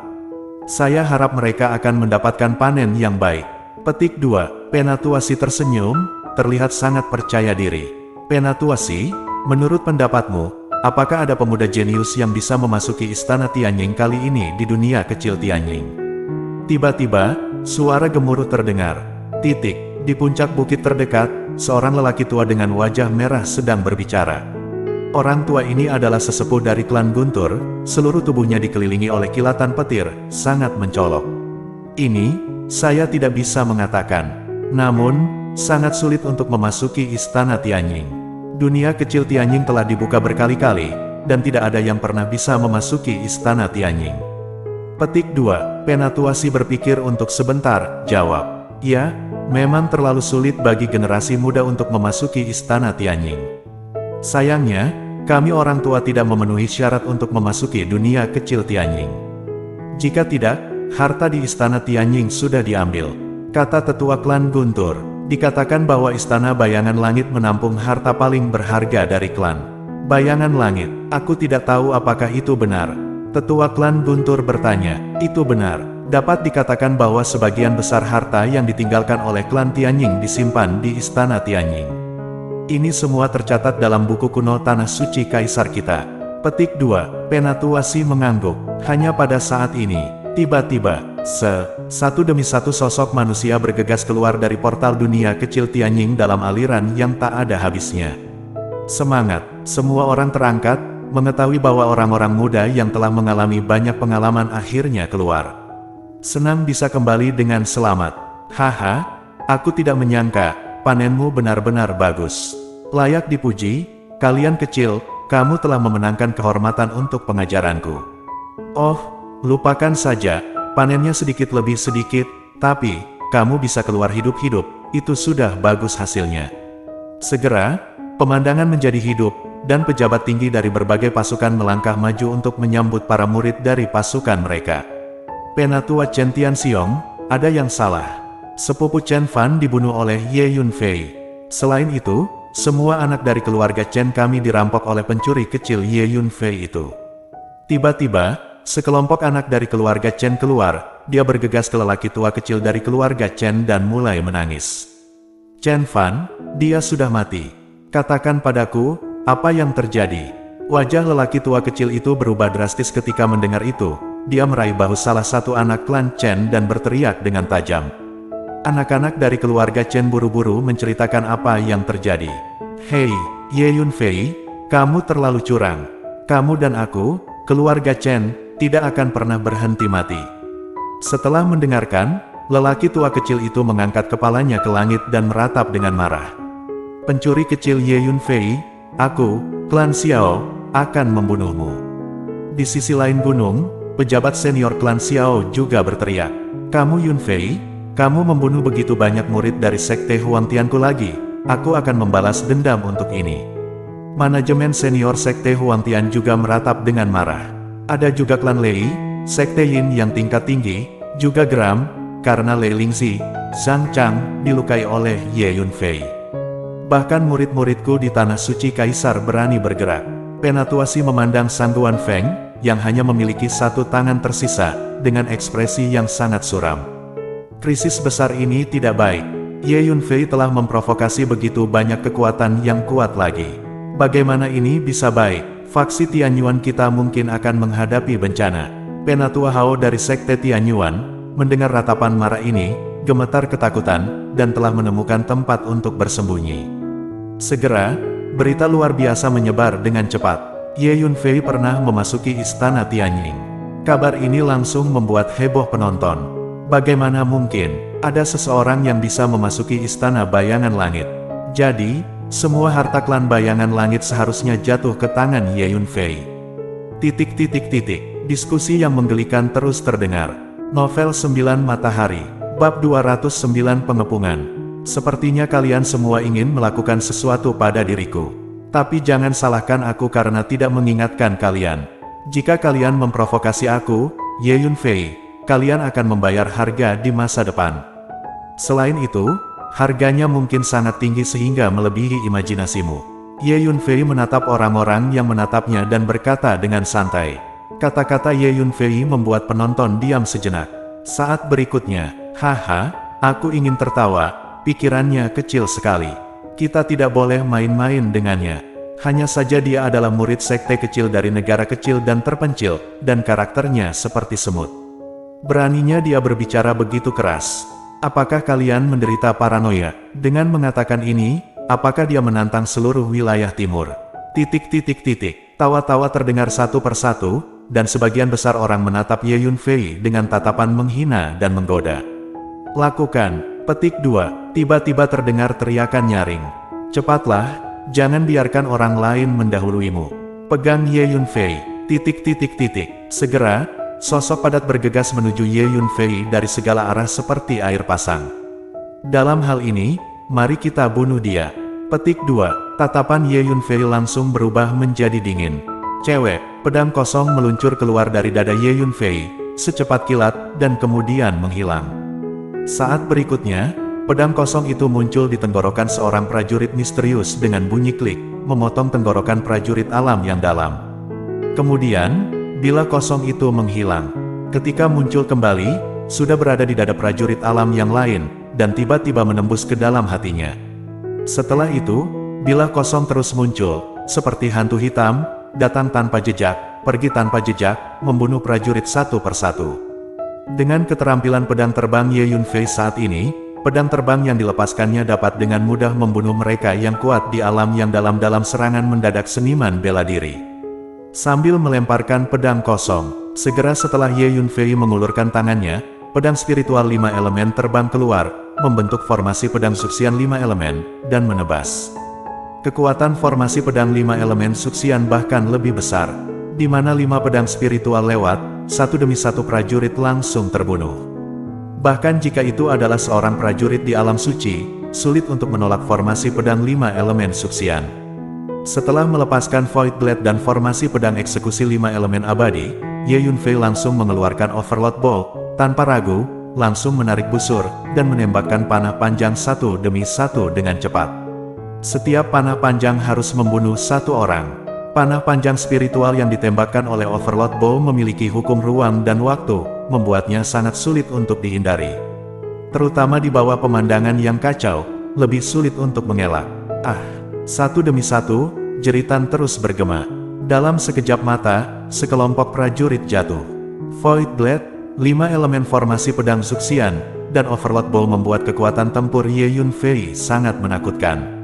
A: Saya harap mereka akan mendapatkan panen yang baik. Petik 2, Penatuasi tersenyum, terlihat sangat percaya diri. Penatuasi, menurut pendapatmu, apakah ada pemuda jenius yang bisa memasuki istana Tianjing kali ini di dunia kecil Tianjing? Tiba-tiba, suara gemuruh terdengar. Di puncak bukit terdekat, seorang lelaki tua dengan wajah merah sedang berbicara. Orang tua ini adalah sesepuh dari klan Guntur, seluruh tubuhnya dikelilingi oleh kilatan petir, sangat mencolok. Ini, saya tidak bisa mengatakan. Namun, sangat sulit untuk memasuki istana Tianjing. Dunia kecil Tianjing telah dibuka berkali-kali, dan tidak ada yang pernah bisa memasuki istana Tianjing. Petik 2, Penatuasi berpikir untuk sebentar, jawab. Ya, memang terlalu sulit bagi generasi muda untuk memasuki istana Tianjing. Sayangnya, kami orang tua tidak memenuhi syarat untuk memasuki dunia kecil Tianjing. Jika tidak, harta di istana Tianjing sudah diambil, kata tetua klan Guntur. Dikatakan bahwa istana Bayangan Langit menampung harta paling berharga dari klan Bayangan Langit. Aku tidak tahu apakah itu benar. Tetua klan Guntur bertanya, itu benar. Dapat dikatakan bahwa sebagian besar harta yang ditinggalkan oleh klan Tianjing disimpan di istana Tianjing. Ini semua tercatat dalam buku kuno Tanah Suci Kaisar kita. Petik 2, Penatuasi mengangguk. Hanya pada saat ini, tiba-tiba, satu demi satu sosok manusia bergegas keluar dari portal dunia kecil Tianjing dalam aliran yang tak ada habisnya. Semangat, semua orang terangkat, mengetahui bahwa orang-orang muda yang telah mengalami banyak pengalaman akhirnya keluar. Senang bisa kembali dengan selamat. Haha, aku tidak menyangka, panenmu benar-benar bagus. Layak dipuji, kalian kecil, kamu telah memenangkan kehormatan untuk pengajaranku. Oh, lupakan saja, panennya sedikit lebih sedikit, tapi, kamu bisa keluar hidup-hidup, itu sudah bagus hasilnya. Segera, pemandangan menjadi hidup, dan pejabat tinggi dari berbagai pasukan melangkah maju untuk menyambut para murid dari pasukan mereka. Penatua Chen Tianxiong, ada yang salah. Sepupu Chen Fan dibunuh oleh Ye Yunfei. Selain itu, semua anak dari keluarga Chen kami dirampok oleh pencuri kecil Ye Yunfei itu. Tiba-tiba, sekelompok anak dari keluarga Chen keluar, dia bergegas ke lelaki tua kecil dari keluarga Chen dan mulai menangis. Chen Fan, dia sudah mati. Katakan padaku, apa yang terjadi? Wajah lelaki tua kecil itu berubah drastis ketika mendengar itu. Dia meraih bahu salah satu anak klan Chen dan berteriak dengan tajam. Anak-anak dari keluarga Chen buru-buru menceritakan apa yang terjadi. Hei, Ye Yunfei, kamu terlalu curang. Kamu dan aku, keluarga Chen, tidak akan pernah berhenti mati. Setelah mendengarkan, lelaki tua kecil itu mengangkat kepalanya ke langit dan meratap dengan marah. Pencuri kecil Ye Yunfei, aku, klan Xiao, akan membunuhmu. Di sisi lain gunung, pejabat senior klan Xiao juga berteriak. Kamu Yunfei, kamu membunuh begitu banyak murid dari sekte Huangtianku lagi, aku akan membalas dendam untuk ini. Manajemen senior sekte Huangtian juga meratap dengan marah. Ada juga klan Lei, sekte Yin yang tingkat tinggi, juga geram, karena Lei Lingzi, Zhang Chang, dilukai oleh Ye Yunfei. Bahkan murid-muridku di Tanah Suci Kaisar berani bergerak. Penatua Si memandang Sang Guan Feng, yang hanya memiliki satu tangan tersisa, dengan ekspresi yang sangat suram. Krisis besar ini tidak baik. Ye Yunfei telah memprovokasi begitu banyak kekuatan yang kuat lagi. Bagaimana ini bisa baik? Faksi Tianyuan kita mungkin akan menghadapi bencana. Penatua Hao dari sekte Tianyuan mendengar ratapan marah ini, gemetar ketakutan, dan telah menemukan tempat untuk bersembunyi. Segera, berita luar biasa menyebar dengan cepat. Ye Yunfei pernah memasuki istana Tianying. Kabar ini langsung membuat heboh penonton. Bagaimana mungkin ada seseorang yang bisa memasuki istana bayangan langit? Jadi, semua harta klan bayangan langit seharusnya jatuh ke tangan Ye Yunfei. Diskusi yang menggelikan terus terdengar. Novel 9 Matahari, Bab 209 Pengepungan. Sepertinya kalian semua ingin melakukan sesuatu pada diriku. Tapi jangan salahkan aku karena tidak mengingatkan kalian. Jika kalian memprovokasi aku, Ye Yunfei, kalian akan membayar harga di masa depan. Selain itu, harganya mungkin sangat tinggi sehingga melebihi imajinasimu. Ye Yunfei menatap orang-orang yang menatapnya dan berkata dengan santai. Kata-kata Ye Yunfei membuat penonton diam sejenak. Saat berikutnya, haha, aku ingin tertawa, pikirannya kecil sekali. Kita tidak boleh main-main dengannya. Hanya saja dia adalah murid sekte kecil dari negara kecil dan terpencil, dan karakternya seperti semut. Beraninya dia berbicara begitu keras. Apakah kalian menderita paranoia? Dengan mengatakan ini, apakah dia menantang seluruh wilayah timur? Tawa-tawa terdengar satu persatu, dan sebagian besar orang menatap Ye Yunfei dengan tatapan menghina dan menggoda. Lakukan, petik 2, tiba-tiba terdengar teriakan nyaring. Cepatlah, jangan biarkan orang lain mendahuluimu. Pegang Ye Yunfei, Segera, sosok padat bergegas menuju Ye Yunfei dari segala arah seperti air pasang. Dalam hal ini, mari kita bunuh dia. Petik 2, tatapan Ye Yunfei langsung berubah menjadi dingin. Cewek, pedang kosong meluncur keluar dari dada Ye Yunfei, secepat kilat, dan kemudian menghilang. Saat berikutnya, pedang kosong itu muncul di tenggorokan seorang prajurit misterius dengan bunyi klik, memotong tenggorokan prajurit alam yang dalam. Kemudian, bila kosong itu menghilang, ketika muncul kembali, sudah berada di dada prajurit alam yang lain, dan tiba-tiba menembus ke dalam hatinya. Setelah itu, bila kosong terus muncul, seperti hantu hitam, datang tanpa jejak, pergi tanpa jejak, membunuh prajurit satu persatu. Dengan keterampilan pedang terbang Ye Yunfei saat ini, pedang terbang yang dilepaskannya dapat dengan mudah membunuh mereka yang kuat di alam yang dalam serangan mendadak seniman bela diri. Sambil melemparkan pedang kosong, segera setelah Ye Yunfei mengulurkan tangannya, pedang spiritual 5 elemen terbang keluar, membentuk formasi pedang suksian 5 elemen, dan menebas. Kekuatan formasi pedang 5 elemen suksian bahkan lebih besar, di mana 5 pedang spiritual lewat, satu demi satu prajurit langsung terbunuh. Bahkan jika itu adalah seorang prajurit di alam suci, sulit untuk menolak formasi pedang 5 elemen suksian. Setelah melepaskan Void Blade dan formasi pedang eksekusi 5 elemen abadi, Ye Yunfei langsung mengeluarkan Overload Bolt, tanpa ragu, langsung menarik busur, dan menembakkan panah panjang satu demi satu dengan cepat. Setiap panah panjang harus membunuh satu orang. Panah panjang spiritual yang ditembakkan oleh Overload Bow memiliki hukum ruang dan waktu, membuatnya sangat sulit untuk dihindari. Terutama di bawah pemandangan yang kacau, lebih sulit untuk mengelak. Satu demi satu, jeritan terus bergema. Dalam sekejap mata, sekelompok prajurit jatuh. Void Blade, 5 elemen formasi pedang suksian, dan Overload Bow membuat kekuatan tempur Ye Yunfei sangat menakutkan.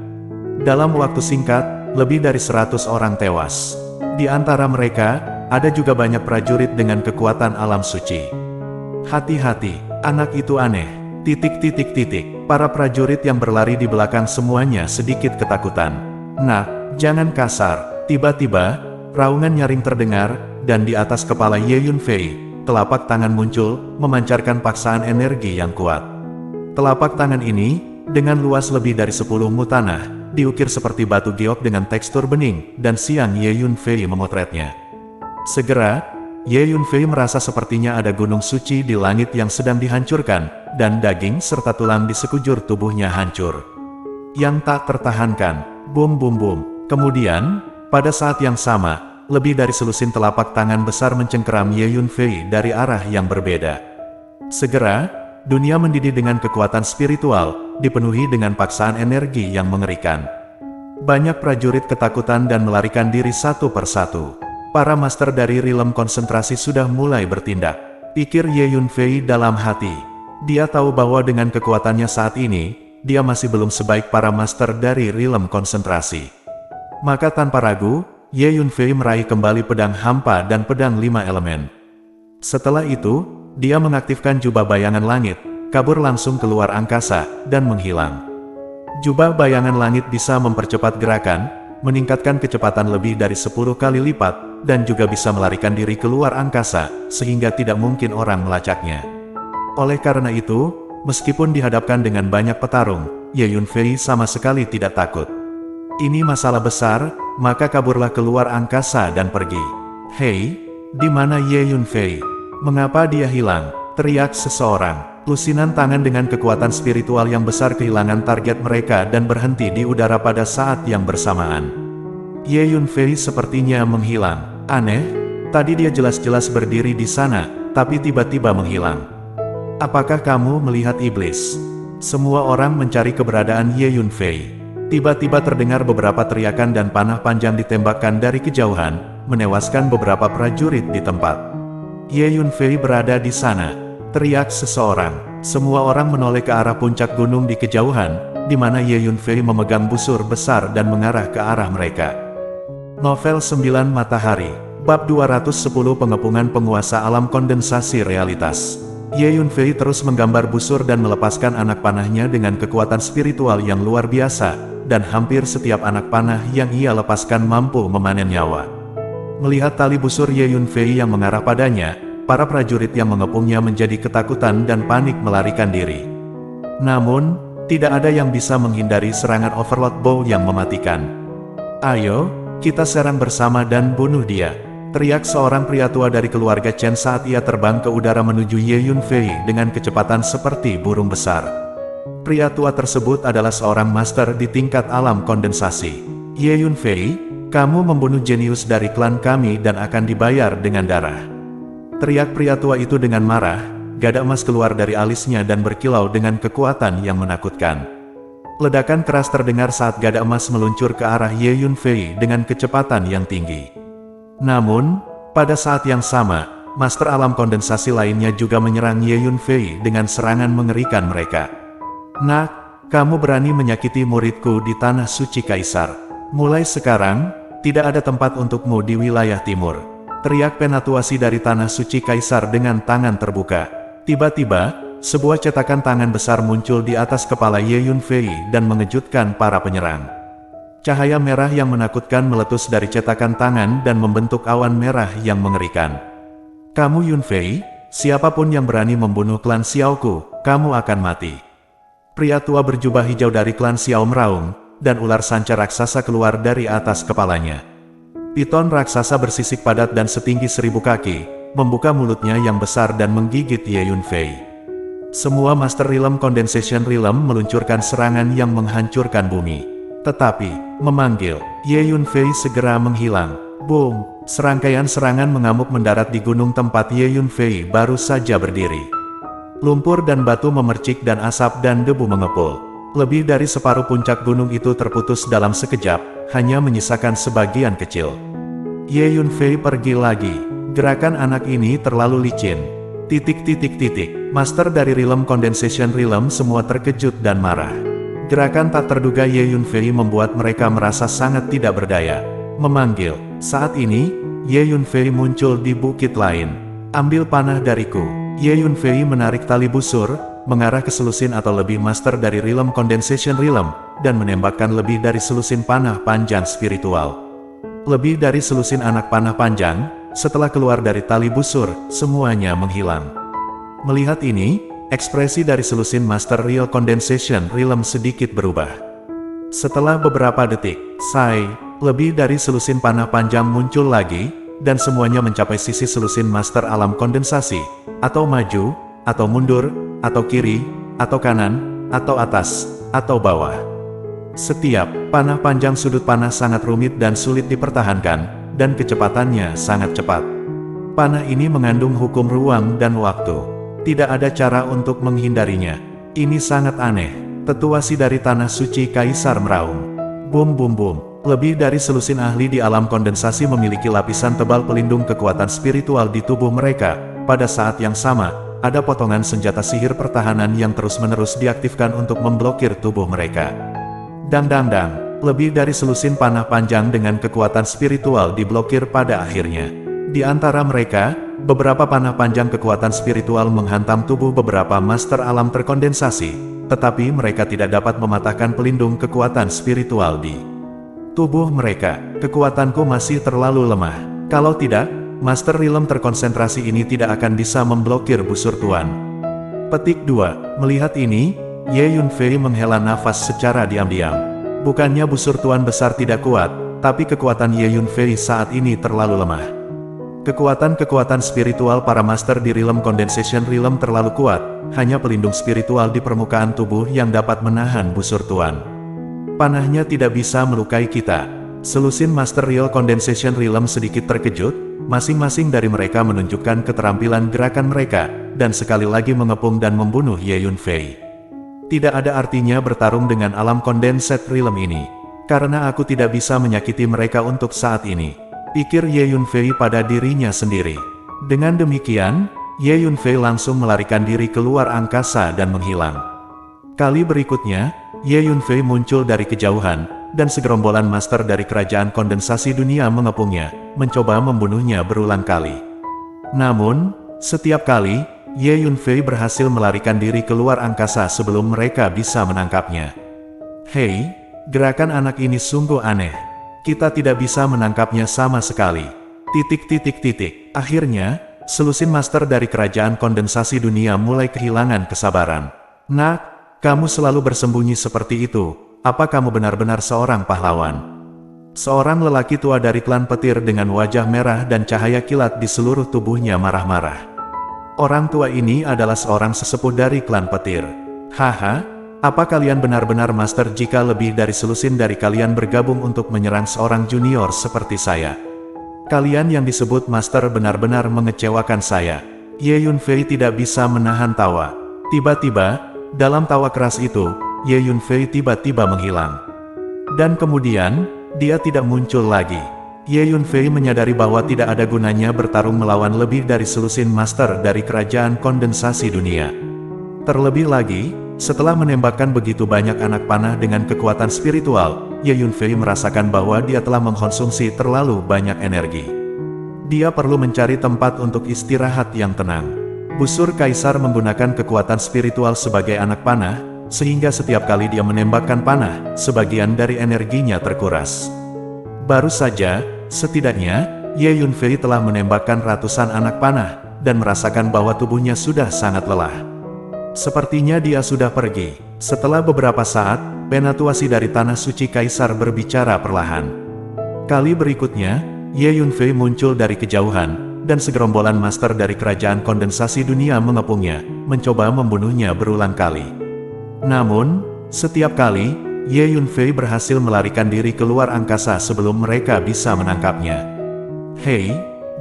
A: Dalam waktu singkat, lebih dari 100 orang tewas. Di antara mereka, ada juga banyak prajurit dengan kekuatan alam suci. Hati-hati, anak itu aneh. Para prajurit yang berlari di belakang semuanya sedikit ketakutan. Nah, jangan kasar. Tiba-tiba, raungan nyaring terdengar, dan di atas kepala Ye Yunfei, telapak tangan muncul, memancarkan paksaan energi yang kuat. Telapak tangan ini, dengan luas lebih dari 10 mu tanah, diukir seperti batu giok dengan tekstur bening, dan siang Ye Yunfei memotretnya. Segera, Ye Yunfei merasa sepertinya ada gunung suci di langit yang sedang dihancurkan, dan daging serta tulang di sekujur tubuhnya hancur. Yang tak tertahankan, bum bum bum. Kemudian, pada saat yang sama, lebih dari selusin telapak tangan besar mencengkeram Ye Yunfei dari arah yang berbeda. Segera, dunia mendidih dengan kekuatan spiritual, dipenuhi dengan paksaan energi yang mengerikan. Banyak prajurit ketakutan dan melarikan diri satu persatu. Para master dari rilem konsentrasi sudah mulai bertindak. Pikir Ye Yunfei dalam hati. Dia tahu bahwa dengan kekuatannya saat ini, dia masih belum sebaik para master dari rilem konsentrasi. Maka tanpa ragu, Ye Yunfei meraih kembali pedang hampa dan pedang 5 elemen. Setelah itu, dia mengaktifkan jubah bayangan langit, kabur langsung keluar angkasa, dan menghilang. Jubah bayangan langit bisa mempercepat gerakan, meningkatkan kecepatan lebih dari 10 kali lipat, dan juga bisa melarikan diri keluar angkasa, sehingga tidak mungkin orang melacaknya. Oleh karena itu, meskipun dihadapkan dengan banyak petarung, Ye Yunfei sama sekali tidak takut. Ini masalah besar, maka kaburlah keluar angkasa dan pergi. Hei, di mana Ye Yunfei? Mengapa dia hilang? Teriak seseorang. Lusinan tangan dengan kekuatan spiritual yang besar kehilangan target mereka dan berhenti di udara pada saat yang bersamaan. Ye Yunfei sepertinya menghilang. Aneh, tadi dia jelas-jelas berdiri di sana, tapi tiba-tiba menghilang. Apakah kamu melihat iblis? Semua orang mencari keberadaan Ye Yunfei. Tiba-tiba terdengar beberapa teriakan dan panah panjang ditembakkan dari kejauhan, menewaskan beberapa prajurit di tempat. Ye Yunfei berada di sana, teriak seseorang. Semua orang menoleh ke arah puncak gunung di kejauhan, di mana Ye Yunfei memegang busur besar dan mengarah ke arah mereka. Novel 9 Matahari, Bab 210 Pengepungan Penguasa Alam Kondensasi Realitas. Ye Yunfei terus menggambar busur dan melepaskan anak panahnya dengan kekuatan spiritual yang luar biasa, dan hampir setiap anak panah yang ia lepaskan mampu memanen nyawa. Melihat tali busur Ye Yunfei yang mengarah padanya, para prajurit yang mengepungnya menjadi ketakutan dan panik melarikan diri. Namun, tidak ada yang bisa menghindari serangan Overlord Bow yang mematikan. Ayo, kita serang bersama dan bunuh dia, teriak seorang pria tua dari keluarga Chen saat ia terbang ke udara menuju Ye Yunfei dengan kecepatan seperti burung besar. Pria tua tersebut adalah seorang master di tingkat alam kondensasi. Ye Yunfei, kamu membunuh jenius dari klan kami dan akan dibayar dengan darah. Teriak pria tua itu dengan marah, gada emas keluar dari alisnya dan berkilau dengan kekuatan yang menakutkan. Ledakan keras terdengar saat gada emas meluncur ke arah Ye Yunfei dengan kecepatan yang tinggi. Namun, pada saat yang sama, master alam kondensasi lainnya juga menyerang Ye Yunfei dengan serangan mengerikan mereka. Nak, kamu berani menyakiti muridku di tanah suci Kaisar. Mulai sekarang, tidak ada tempat untukmu di wilayah timur. Teriak penatuasi dari tanah suci Kaisar dengan tangan terbuka. Tiba-tiba, sebuah cetakan tangan besar muncul di atas kepala Ye Yunfei dan mengejutkan para penyerang. Cahaya merah yang menakutkan meletus dari cetakan tangan dan membentuk awan merah yang mengerikan. Kamu Yunfei, siapapun yang berani membunuh klan Xiaoku, kamu akan mati. Pria tua berjubah hijau dari klan Xiao meraung, dan ular sanca raksasa keluar dari atas kepalanya. Piton raksasa bersisik padat dan setinggi 1000 kaki, membuka mulutnya yang besar dan menggigit Ye Yunfei. Semua Master Realm Condensation Realm meluncurkan serangan yang menghancurkan bumi. Tetapi, memanggil, Ye Yunfei segera menghilang. Boom! Serangkaian serangan mengamuk mendarat di gunung tempat Ye Yunfei baru saja berdiri. Lumpur dan batu memercik dan asap dan debu mengepul. Lebih dari separuh puncak gunung itu terputus dalam sekejap, hanya menyisakan sebagian kecil. Ye Yunfei pergi lagi. Gerakan anak ini terlalu licin. Master dari Realm Condensation Realm semua terkejut dan marah. Gerakan tak terduga Ye Yunfei membuat mereka merasa sangat tidak berdaya. Memanggil. Saat ini, Ye Yunfei muncul di bukit lain. Ambil panah dariku. Ye Yunfei menarik tali busur, mengarah ke selusin atau lebih master dari Realm Condensation Realm, dan menembakkan lebih dari selusin panah panjang spiritual. Lebih dari selusin anak panah panjang, setelah keluar dari tali busur, semuanya menghilang. Melihat ini, ekspresi dari selusin Master Real Condensation Realm sedikit berubah. Setelah beberapa detik, lebih dari selusin panah panjang muncul lagi, dan semuanya mencapai sisi selusin Master Alam Kondensasi, atau maju, atau mundur, atau kiri, atau kanan, atau atas, atau bawah. Setiap panah panjang sudut panah sangat rumit dan sulit dipertahankan, dan kecepatannya sangat cepat. Panah ini mengandung hukum ruang dan waktu. Tidak ada cara untuk menghindarinya. Ini sangat aneh. Tetuasi dari tanah suci Kaisar meraung. Bum bum bum. Lebih dari selusin ahli di alam kondensasi memiliki lapisan tebal pelindung kekuatan spiritual di tubuh mereka. Pada saat yang sama, ada potongan senjata sihir pertahanan yang terus-menerus diaktifkan untuk memblokir tubuh mereka. Dang dang dang. Lebih dari selusin panah panjang dengan kekuatan spiritual diblokir pada akhirnya. Di antara mereka, beberapa panah panjang kekuatan spiritual menghantam tubuh beberapa master alam terkondensasi, tetapi mereka tidak dapat mematahkan pelindung kekuatan spiritual di tubuh mereka. Kekuatanku masih terlalu lemah. Kalau tidak, Master Realm terkonsentrasi ini tidak akan bisa memblokir busur Tuan. Petik 2. Melihat ini, Ye Yunfei menghela nafas secara diam-diam. Bukannya busur Tuan besar tidak kuat, tapi kekuatan Ye Yunfei saat ini terlalu lemah. Kekuatan-kekuatan spiritual para master di Realm Condensation Realm terlalu kuat, hanya pelindung spiritual di permukaan tubuh yang dapat menahan busur Tuan. Panahnya tidak bisa melukai kita. Selusin Master Real Condensation Realm sedikit terkejut, masing-masing dari mereka menunjukkan keterampilan gerakan mereka, dan sekali lagi mengepung dan membunuh Ye Yunfei. Tidak ada artinya bertarung dengan alam Condensed Realm ini, karena aku tidak bisa menyakiti mereka untuk saat ini, pikir Ye Yunfei pada dirinya sendiri. Dengan demikian, Ye Yunfei langsung melarikan diri keluar angkasa dan menghilang. Kali berikutnya, Ye Yunfei muncul dari kejauhan, dan segerombolan master dari kerajaan kondensasi dunia mengepungnya, mencoba membunuhnya berulang kali. Namun, setiap kali, Ye Yunfei berhasil melarikan diri keluar angkasa sebelum mereka bisa menangkapnya. Hei, gerakan anak ini sungguh aneh. Kita tidak bisa menangkapnya sama sekali. Akhirnya, selusin master dari kerajaan kondensasi dunia mulai kehilangan kesabaran. Nak, kamu selalu bersembunyi seperti itu. Apa kamu benar-benar seorang pahlawan? Seorang lelaki tua dari klan petir dengan wajah merah dan cahaya kilat di seluruh tubuhnya marah-marah. Orang tua ini adalah seorang sesepuh dari klan petir. Haha, apa kalian benar-benar master jika lebih dari selusin dari kalian bergabung untuk menyerang seorang junior seperti saya? Kalian yang disebut master benar-benar mengecewakan saya. Ye Yunfei tidak bisa menahan tawa. Tiba-tiba, dalam tawa keras itu, Ye Yunfei tiba-tiba menghilang. Dan kemudian, dia tidak muncul lagi. Ye Yunfei menyadari bahwa tidak ada gunanya bertarung melawan lebih dari selusin master dari kerajaan kondensasi dunia. Terlebih lagi, setelah menembakkan begitu banyak anak panah dengan kekuatan spiritual, Ye Yunfei merasakan bahwa dia telah mengkonsumsi terlalu banyak energi. Dia perlu mencari tempat untuk istirahat yang tenang. Busur Kaisar menggunakan kekuatan spiritual sebagai anak panah, sehingga setiap kali dia menembakkan panah, sebagian dari energinya terkuras. Baru saja, setidaknya, Ye Yunfei telah menembakkan ratusan anak panah, dan merasakan bahwa tubuhnya sudah sangat lelah. Sepertinya dia sudah pergi. Setelah beberapa saat, penetuasi dari tanah suci Kaisar berbicara perlahan. Kali berikutnya, Ye Yunfei muncul dari kejauhan, dan segerombolan master dari kerajaan kondensasi dunia mengepungnya, mencoba membunuhnya berulang kali. Namun, setiap kali, Ye Yunfei berhasil melarikan diri keluar angkasa sebelum mereka bisa menangkapnya. Hei,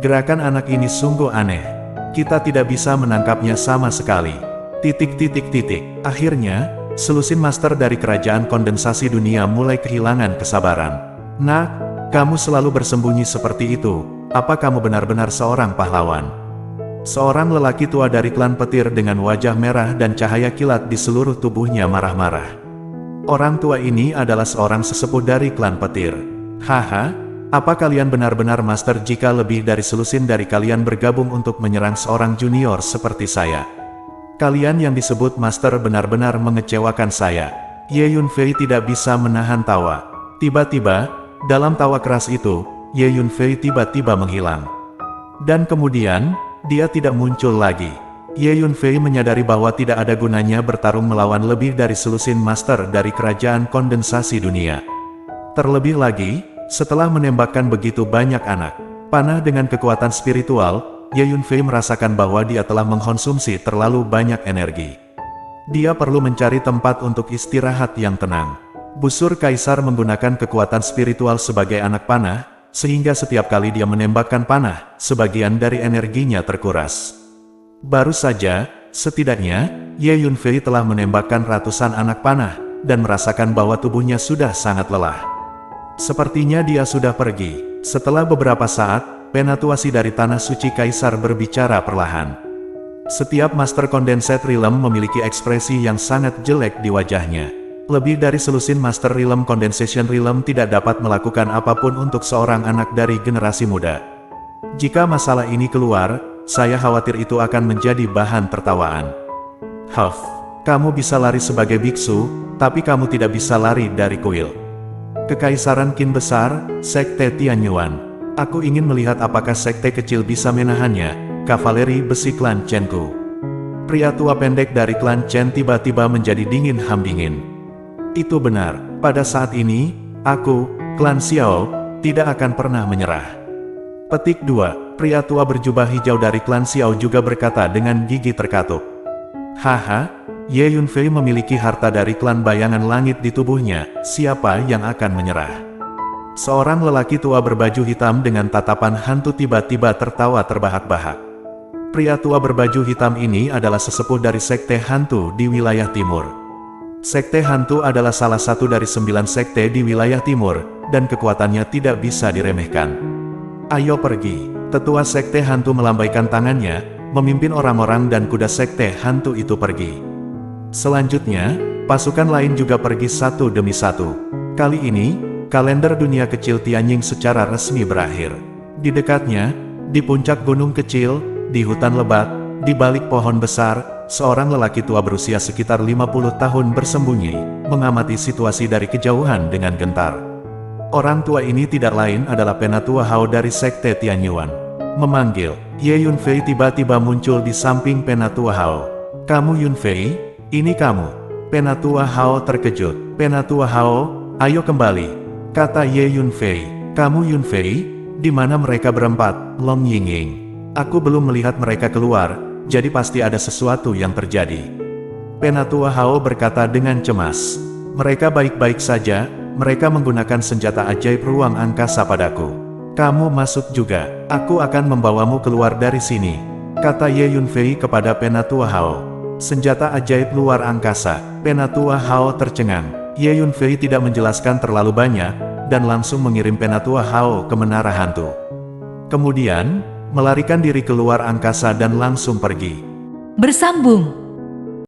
A: gerakan anak ini sungguh aneh. Kita tidak bisa menangkapnya sama sekali. Akhirnya, selusin master dari kerajaan kondensasi dunia mulai kehilangan kesabaran. Nak, kamu selalu bersembunyi seperti itu. Apa kamu benar-benar seorang pahlawan? Seorang lelaki tua dari klan petir dengan wajah merah dan cahaya kilat di seluruh tubuhnya marah-marah. Orang tua ini adalah seorang sesepuh dari klan petir. Haha, apa kalian benar-benar master jika lebih dari selusin dari kalian bergabung untuk menyerang seorang junior seperti saya? Kalian yang disebut master benar-benar mengecewakan saya. Ye Yunfei tidak bisa menahan tawa. Tiba-tiba, dalam tawa keras itu, Ye Yunfei tiba-tiba menghilang. Dan kemudian, dia tidak muncul lagi. Ye Yunfei menyadari bahwa tidak ada gunanya bertarung melawan lebih dari selusin master dari kerajaan kondensasi dunia. Terlebih lagi, setelah menembakkan begitu banyak anak panah dengan kekuatan spiritual, Ye Yunfei merasakan bahwa dia telah mengkonsumsi terlalu banyak energi. Dia perlu mencari tempat untuk istirahat yang tenang. Busur Kaisar menggunakan kekuatan spiritual sebagai anak panah, sehingga setiap kali dia menembakkan panah, sebagian dari energinya terkuras. Baru saja, setidaknya, Ye Yunfei telah menembakkan ratusan anak panah, dan merasakan bahwa tubuhnya sudah sangat lelah. Sepertinya dia sudah pergi. Setelah beberapa saat, Penatuasi dari Tanah Suci Kaisar berbicara perlahan. Setiap Master Condensate Realm memiliki ekspresi yang sangat jelek di wajahnya. Lebih dari selusin Master Realm Condensation Realm tidak dapat melakukan apapun untuk seorang anak dari generasi muda. Jika masalah ini keluar, saya khawatir itu akan menjadi bahan tertawaan. Huff, kamu bisa lari sebagai biksu, tapi kamu tidak bisa lari dari kuil. Kekaisaran Qin besar, Sekte Tianyuan. Aku ingin melihat apakah sekte kecil bisa menahannya, kavaleri besi klan Chen-ku. Pria tua pendek dari klan Chen tiba-tiba menjadi dingin dingin. Itu benar, pada saat ini, aku, klan Xiao, tidak akan pernah menyerah. Petik 2, pria tua berjubah hijau dari klan Xiao juga berkata dengan gigi terkatup. Haha, Ye Yunfei memiliki harta dari klan bayangan langit di tubuhnya, siapa yang akan menyerah? Seorang lelaki tua berbaju hitam dengan tatapan hantu tiba-tiba tertawa terbahak-bahak. Pria tua berbaju hitam ini adalah sesepuh dari Sekte Hantu di wilayah timur. Sekte Hantu adalah salah satu dari 9 sekte di wilayah timur, dan kekuatannya tidak bisa diremehkan. Ayo pergi. Tetua Sekte Hantu melambaikan tangannya, memimpin orang-orang dan kuda Sekte Hantu itu pergi. Selanjutnya, pasukan lain juga pergi satu demi satu. Kali ini, kalender dunia kecil Tianying secara resmi berakhir. Di dekatnya, di puncak gunung kecil, di hutan lebat, di balik pohon besar, seorang lelaki tua berusia sekitar 50 tahun bersembunyi, mengamati situasi dari kejauhan dengan gentar. Orang tua ini tidak lain adalah Penatua Hao dari Sekte Tianyuan. Memanggil, Ye Yunfei tiba-tiba muncul di samping Penatua Hao. Kamu Yunfei? Ini kamu. Penatua Hao terkejut. Penatua Hao, ayo kembali. Kata Ye Yunfei. Kamu Yunfei? Di mana mereka berempat? Long Yingying. Aku belum melihat mereka keluar, jadi pasti ada sesuatu yang terjadi. Penatua Hao berkata dengan cemas. Mereka baik-baik saja, mereka menggunakan senjata ajaib ruang angkasa padaku. Kamu masuk juga, aku akan membawamu keluar dari sini. Kata Ye Yunfei kepada Penatua Hao. Senjata ajaib luar angkasa. Penatua Hao tercengang. Ye Yunfei tidak menjelaskan terlalu banyak, dan langsung mengirim Penatua Hao ke menara hantu. Kemudian, melarikan diri keluar angkasa dan langsung pergi.
B: Bersambung.